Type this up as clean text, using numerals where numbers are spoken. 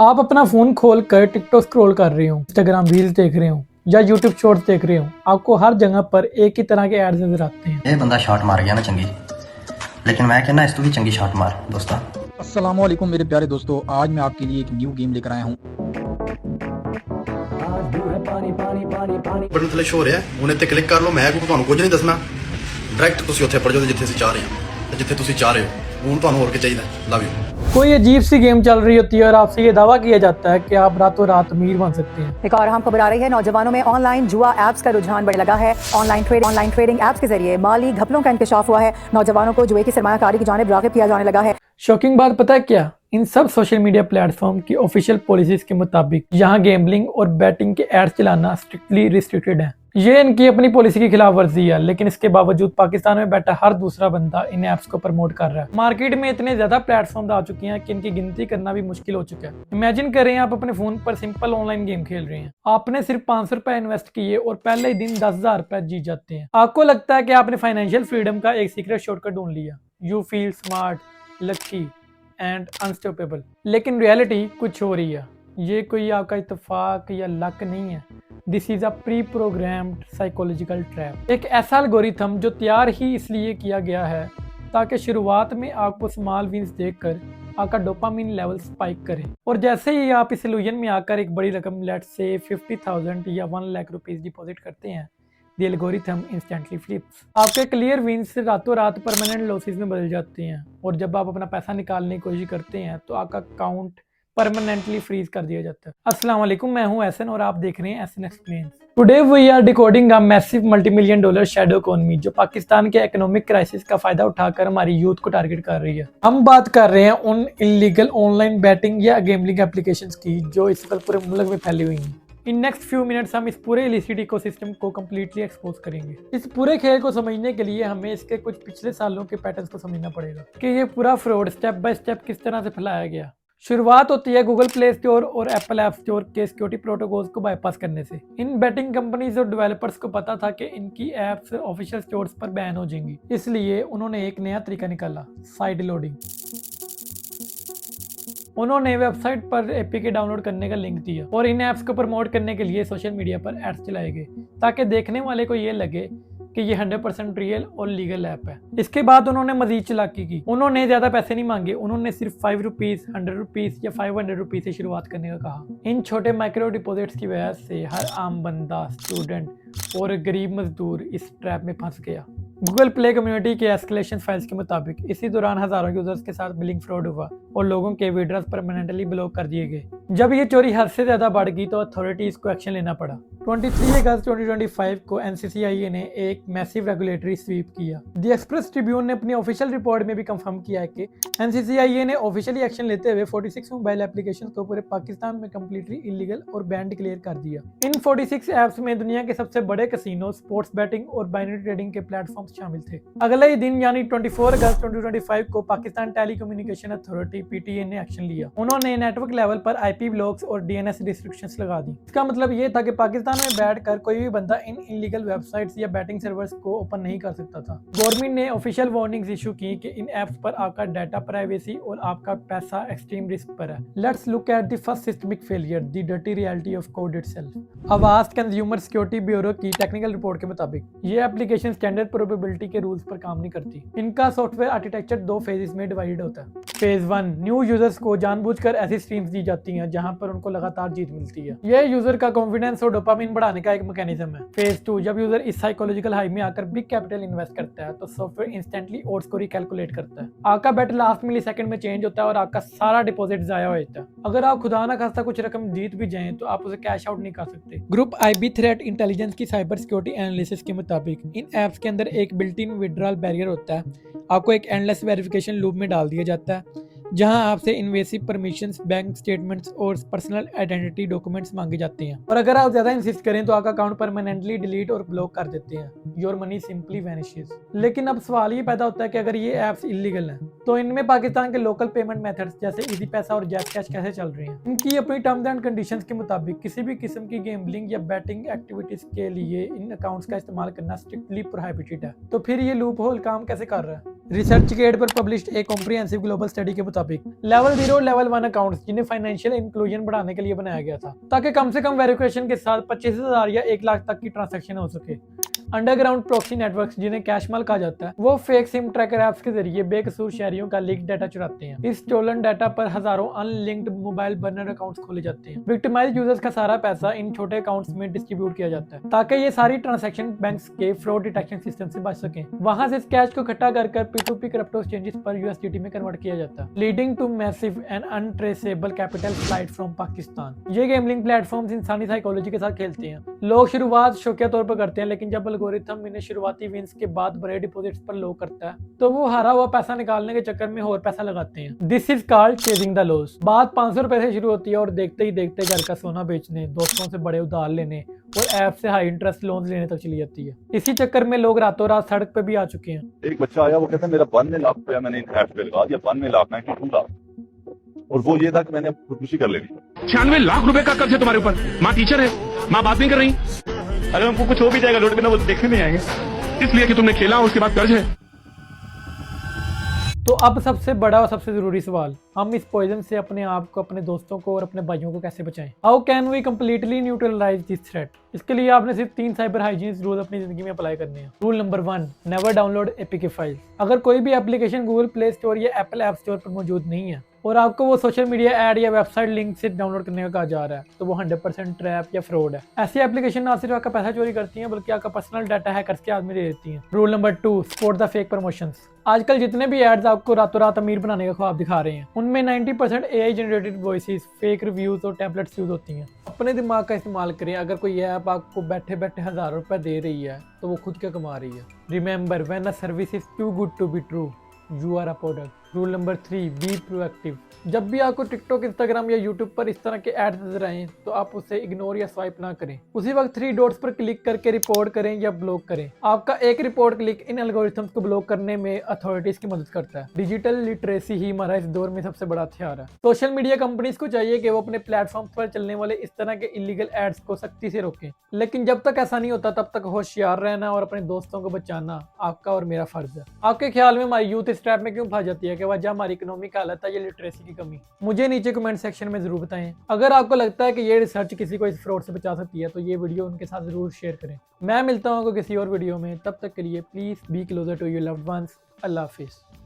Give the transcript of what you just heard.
आप अपना फ़ोन खोल कर टिकटॉक स्क्रॉल कर रहे हो, इंस्टाग्राम रील्स देख रहे हो या यूट्यूब शॉर्ट्स देख रहे हो, आपको हर जगह पर एक ही तरह के एड्स नजर आते हैं। ये बंदा शॉट मार गया ना चंगी, लेकिन मैं कहना इस तू भी चंगी शॉट मार दोस्ता। अस्सलामुअलैकुम मेरे प्यारे दोस्तों, आज मैं आपके लिए एक न्यू गेम लेकर आया हूँ। बटन थले शो हो रहा है, उन्हें क्लिक कर लो। मैं ਤੁਹਾਨੂੰ ਕੁਝ ਨਹੀਂ ਦੱਸਣਾ, ਡਾਇਰੈਕਟ ਤੁਸੀਂ ਉੱਥੇ ਪੜ ਜਾਓ ਜਿੱਥੇ ਅਸੀਂ ਚਾਹ ਰਹੇ ਹਾਂ, ਤੇ ਜਿੱਥੇ ਤੁਸੀਂ ਚਾਹ ਰਹੇ ਹੋ ਹੁਣ ਤੁਹਾਨੂੰ ਹੋਰ ਕੀ ਚਾਹੀਦਾ। Love you. कोई अजीब सी गेम चल रही होती है और आपसे ये दावा किया जाता है कि आप रातों रात अमीर बन सकते हैं। एक और अहम खबर आ रही है, नौजवानों में ऑनलाइन जुआ एप्स का रुझान बढ़ने लगा है। ऑनलाइन ट्रेडिंग एप्स के जरिए माली घपलों का इंकशाफ हुआ है। नौजवानों को जुए की सरमायाकारी की जानिब राग़िब किया जाने लगा है। शॉकिंग बात पता है क्या, इन सब सोशल मीडिया प्लेटफॉर्म की ऑफिशियल पॉलिसीज के मुताबिक यहाँ गेम्बलिंग और बैटिंग के एड्स चलाना स्ट्रिक्टली रिस्ट्रिक्टेड है। ये इनकी अपनी पॉलिसी की खिलाफ वर्जी है, लेकिन इसके बावजूद पाकिस्तान में बैठा हर दूसरा बंदा इन ऐप्स को प्रमोट कर रहा है। मार्केट में इतने ज्यादा प्लेटफॉर्म आ चुके हैं कि इनकी गिनती करना भी मुश्किल हो चुका है। इमेजिन करें आप अपने फोन पर सिंपल ऑनलाइन गेम खेल रहे हैं, आपने सिर्फ 500 रुपए इन्वेस्ट किए और पहले ही दिन 10,000 रुपए जीत जाते हैं। आपको लगता है कि आपने फाइनेंशियल फ्रीडम का एक सीक्रेट शॉर्टकट ढूंढ लिया। You feel smart, lucky and unstoppable, लेकिन रियलिटी कुछ हो रही है। ये कोई आपका इत्तेफाक या लक नहीं है, this is a pre programmed psychological trap. एक ऐसा एल्गोरिथम जो तैयार ही इसलिए किया गया है ताकि शुरुआत में आपको स्मॉल विंस देखकर आपका डोपामिन लेवल स्पाइक करे, और जैसे ही आप इस इल्यूजन में आकर एक बड़ी रकम लेट्स से 50,000 या 1 लाख रुपीस डिपॉजिट करते हैं, द एल्गोरिथम इंस्टेंटली फ्लिप्स। आपके क्लियर विंस रातों रात परमानेंट लॉसेस में बदल जाते हैं, और जब आप अपना पैसा निकालने की कोशिश करते हैं तो आपका अकाउंट परमानेंटली फ्रीज कर दिया जाता है। अस्सलाम वालेकुम, मैं हूं एहसन और आप देख रहे हैं Ahsan explains. Today we are decoding a massive multi million dollar shadow economy जो पाकिस्तान के इकोनॉमिक क्राइसिस का फायदा उठाकर हमारी यूथ को टारगेट कर रही है। हम बात कर रहे हैं उन इलीगल ऑनलाइन बैटिंग या गेमलिंग एप्लीकेशंस की जो इस वक्त पूरे मुल्क में फैली हुई हैं। इन नेक्स्ट फ्यू मिनट्स हम इस पूरे इलिसिट इकोसिस्टम को कम्प्लीटली एक्सपोज करेंगे। इस पूरे खेल को समझने के लिए हमें इसके कुछ पिछले सालों के पैटर्न्स को समझना पड़ेगा कि ये पूरा फ्रॉड स्टेप बाय स्टेप किस तरह से फैलाया गया। शुरुआत होती है गूगल प्ले स्टोर और एप्पल ऐप स्टोर के सिक्योरिटी प्रोटोकॉल्स को बाईपास करने से। इन बैटिंग कंपनीज और डेवलपर्स को पता था कि इनकी एप्स ऑफिशियल स्टोर्स पर बैन हो जाएंगी, इसलिए उन्होंने एक नया तरीका निकाला, साइड लोडिंग। उन्होंने वेबसाइट पर एपीके डाउनलोड करने का लिंक दिया और इन ऐप्स को प्रमोट करने के लिए सोशल मीडिया पर एड्स चलाए गए ताकि देखने वाले को ये लगे कि ये 100% रियल और लीगल ऐप है। इसके बाद उन्होंने मजीद चालाकी की। उन्होंने ज्यादा पैसे नहीं मांगे, उन्होंने सिर्फ 5 रुपीज, 100 रुपीज या 500 रुपीज से शुरुआत करने का कहा। इन छोटे माइक्रो डिपॉजिट्स की वजह से हर आम बंदा, स्टूडेंट और गरीब मजदूर इस ट्रैप में फंस गया। गूगल प्ले कम्युनिटी के एस्केलेशन फाइल्स के मुताबिक इसी दौरान हजारों यूजर्स के साथ बिलिंग फ्रॉड हुआ और लोगों के विड्रॉल्स परमानेंटली ब्लॉक कर दिए गए। जब ये चोरी हद से ज्यादा बढ़ गई तो अथॉरिटीज को एक्शन लेना पड़ा। 23 अगस्त 2025 को एनसीसीआईए ने एक मैसिव रेगुलेटरी स्वीप किया। द एक्सप्रेस ट्रिब्यून ने अपनी ऑफिशियल रिपोर्ट में भी कंफर्म किया है कि एनसीसीआईए ने ऑफिशियली एक्शन लेते हुए 46 मोबाइल एप्लीकेशंस को पूरे पाकिस्तान में कंप्लीटली इलीगल और बैन डिक्लेयर कर दिया। इन 46 ऐप्स में दुनिया के सबसे बड़े कैसीनो, स्पोर्ट्स बैटिंग और बाइनरी ट्रेडिंग के प्लेटफॉर्म शामिल थे। अगले ही दिन यानी 24 अगस्त 2025 को पाकिस्तान टेलीकम्युनिकेशन अथॉरिटी पीटीए ने एक्शन लिया। उन्होंने नेटवर्क लेवल पर आईपी ब्लॉक्स और डीएनएस रिस्ट्रिक्शंस लगा दी। इसका मतलब ये था कि पाकिस्तान में बैठकर कोई भी बंदा इन इलीगल वेबसाइट्स या बैटिंग सर्वर्स को ओपन नहीं कर सकता था। गवर्नमेंट ने ऑफिशियल वार्निंग्स इशू की कि इन ऐप्स पर आपका डाटा प्राइवेसी और आपका पैसा एक्सट्रीम रिस्क पर है। Let's look at the first systemic failure, the dirty reality of code itself. Avast consumer security bureau की टेक्निकल रिपोर्ट के मुताबिक ये एप्लीकेशन स्टैंडर्ड प्रोबेबिलिटी के रूल्स पर काम नहीं करती। इनका सॉफ्टवेयर आर्किटेक्चर 2 फेजेस में डिवाइडेड होता है। फेज 1, न्यू यूजर्स को जानबूझकर ऐसी स्ट्रीम्स दी जाती हैं जहां पर उनको लगातार जीत मिलती है। यह यूजर का कॉन्फिडेंस और डोपामिन बढ़ाने का एक मैकेनिज्म है। फेज 2, जब यूजर इस साइकोलॉजिकल हाई में आकर बिग कैपिटल इन्वेस्ट करता है तो सॉफ्टवेयर इंस्टेंटली ओड्स को रिकैलकुलेट करता है। आपका बेट लास्ट मिलीसेकंड में चेंज होता है और आपका सारा डिपॉजिट जाया हो जाता है। अगर आप खुदा ना खास्ता कुछ रकम जीत भी जाएं तो आप उसे कैश आउट नहीं कर सकते। ग्रुप आईबी थ्रेट इंटेलिजेंस की साइबर सिक्योरिटी एनालिसिस के मुताबिक इन ऐप्स के अंदर एक बिल्ट इन विड्रॉल बैरियर होता है। आपको एक एंडलेस वेरिफिकेशन लूप में डाल दिया जाता है जहां आपसे इन्वेसिव परमिशंस, बैंक स्टेटमेंट्स और पर्सनल आइडेंटिटी डॉक्यूमेंट्स मांगे जाते हैं, और अगर आप ज्यादा इंसिस्ट करें तो आपका अकाउंट परमानेंटली डिलीट और ब्लॉक कर देते हैं। Your money simply vanishes. लेकिन अब सवाल ये पैदा होता है कि अगर ये ऐप्स इलीगल हैं तो इनमें पाकिस्तान के लोकल पेमेंट मेथड्स जैसे इजी पैसा और जैज़ कैश कैसे चल रहे हैं। इनकी अपनी टर्म्स एंड कंडीशंस के मुताबिक किसी भी किस्म की गेमलिंग या बैटिंग एक्टिविटीज के लिए इन अकाउंट्स का इस्तेमाल करना स्ट्रिक्टली प्रोहिबिटेड है। तो फिर ये लूप होल काम कैसे कर रहा है? रिसर्च गेट पर पब्लिश्ड एक कॉम्प्रिहेंसिव ग्लोबल स्टडी के मुताबिक मुताबिक लेवल 0 और लेवल 1 अकाउंट्स जिन्हें फाइनेंशियल इंक्लूजन बढ़ाने के लिए बनाया गया था, ताकि कम से कम वेरिफिकेशन के साथ 25,000 या 1 लाख तक की ट्रांजैक्शन हो सके। अंडरग्राउंड प्रॉक्सी नेटवर्क्स जिन्हें कैशमाल कहा जाता है, वो फेक सिम ट्रैकर ऐप्स के जरिए बेकसूर शहरियों का लीक डाटा चुराते हैं। इस स्टोलन डाटा पर हजारों अनलिंक्ड मोबाइल बर्नर अकाउंट्स खोले जाते हैं। विक्टिमाइज्ड यूजर्स का सारा पैसा इन छोटे अकाउंट्स में डिस्ट्रीब्यूट किया जाता है, ताकि ये सारी ट्रांजैक्शन बैंक्स के फ्रॉड डिटेक्शन सिस्टम से बच सकें। वहां से इस कैश को इकट्ठा कर P2P क्रिप्टो एक्सचेंजेस पर USDT में कन्वर्ट किया जाता है, leading to massive and untraceable capital flight from Pakistan. ये गेमलिंग प्लेटफॉर्म्स इंसानी साइकोलॉजी के साथ खेलते हैं। लोग शुरुआत शौकिया तौर पर करते हैं, लेकिन जब एल्गोरिथम इन्हें शुरुआती विंस के बाद बड़े डिपॉजिट्स पर लो करता है, तो वो हारा हुआ पैसा निकालने के चक्कर में और पैसा लगाते हैं। This is called chasing the loss. बात 500 रुपए से शुरू होती है और देखते ही देखते घर का सोना बेचने, दोस्तों से बड़े उधार लेने और ऐप से हाई इंटरेस्ट लोन लेने तक चली जाती है। इसी चक्कर में लोग रातों रात सड़क पे भी आ चुके हैं। एक बच्चा आया, वो कहता है मेरा 92 लाख रुपया मैंने इन ऐप पे लगा दिया, 92 लाख 92 लाख, और वो ये था कि मैंने खुदकुशी कर लेनी। 96 लाख रुपए का कर्ज है तुम्हारे ऊपर। माँ टीचर है, माँ बात नहीं कर रही। अरे हमको कुछ हो भी जाएगा रोड पे ना, वो देखने नहीं आएंगे, इसलिए कि तुमने खेला उसके बाद कर्ज है। तो अब सबसे बड़ा और सबसे जरूरी सवाल, हम इस पॉइजन से अपने आप को, अपने दोस्तों को और अपने भाइयों को कैसे बचाएं? How can we completely neutralise this threat? इसके लिए आपने सिर्फ 3 साइबर हाइजीन रूल अपनी जिंदगी में अप्लाई करने हैं। Rule number 1, never download APK file. अगर कोई भी एप्लीकेशन गूगल प्ले स्टोर या एप्पल ऐप स्टोर पर मौजूद नहीं है और आपको वो सोशल मीडिया ऐड या वेबसाइट लिंक से डाउनलोड करने का कहा जा रहा है, तो वो 100% ट्रैप या फ्रॉड है। ऐसी एप्लीकेशन ना सिर्फ आपका पैसा चोरी करती हैं, बल्कि आपका पर्सनल डाटा हैकर्स के हाथ में दे देती हैं। Rule number 2, support the fake promotions. आजकल जितने भी एड्स आपको रातों रात अमीर बनाने का ख्वाब दिखा रहे हैं, उनमें 90% AI generated voices, fake reviews और टेम्पलेट्स यूज होती हैं। अपने दिमाग का इस्तेमाल करें। अगर कोई ऐप आपको बैठे बैठे हज़ारों रुपए दे रही है, तो वो खुद क्या कमा रही है। Remember, when a service is too good to be true, you are a product. Rule number 3, be proactive. जब भी आपको टिकटॉक, इंस्टाग्राम या यूट्यूब पर इस तरह के एड्स नजर आए, तो आप उसे इग्नोर या स्वाइप ना करें। उसी वक्त 3 डॉट्स पर क्लिक करके रिपोर्ट करें या ब्लॉक करें। आपका एक रिपोर्ट क्लिक इन एल्गोरिथम्स को ब्लॉक करने में अथॉरिटीज की मदद करता है। डिजिटल लिटरेसी ही हमारा इस दौर में सबसे बड़ा हथियार है। सोशल मीडिया कंपनीज को चाहिए कि वो अपने प्लेटफॉर्म पर चलने वाले इस तरह के इलीगल एड्स को सख्ती से रोकें, लेकिन जब तक ऐसा नहीं होता, तब तक होशियार रहना और अपने दोस्तों को बचाना आपका और मेरा फर्ज है। आपके ख्याल में हमारी यूथ इस ट्रैप में क्यों फंस जाती है? कि वजह हमारी इकोनॉमिक हालत है या लिटरेसी की कमी? मुझे नीचे कमेंट सेक्शन में जरूर बताएं। अगर आपको लगता है कि ये रिसर्च किसी को इस फ्रॉड से बचा सकती है, तो ये वीडियो उनके साथ जरूर शेयर करें। मैं मिलता हूँ आपको किसी और वीडियो में, तब तक के लिए please be closer to your loved ones. अल्लाह हाफिज़।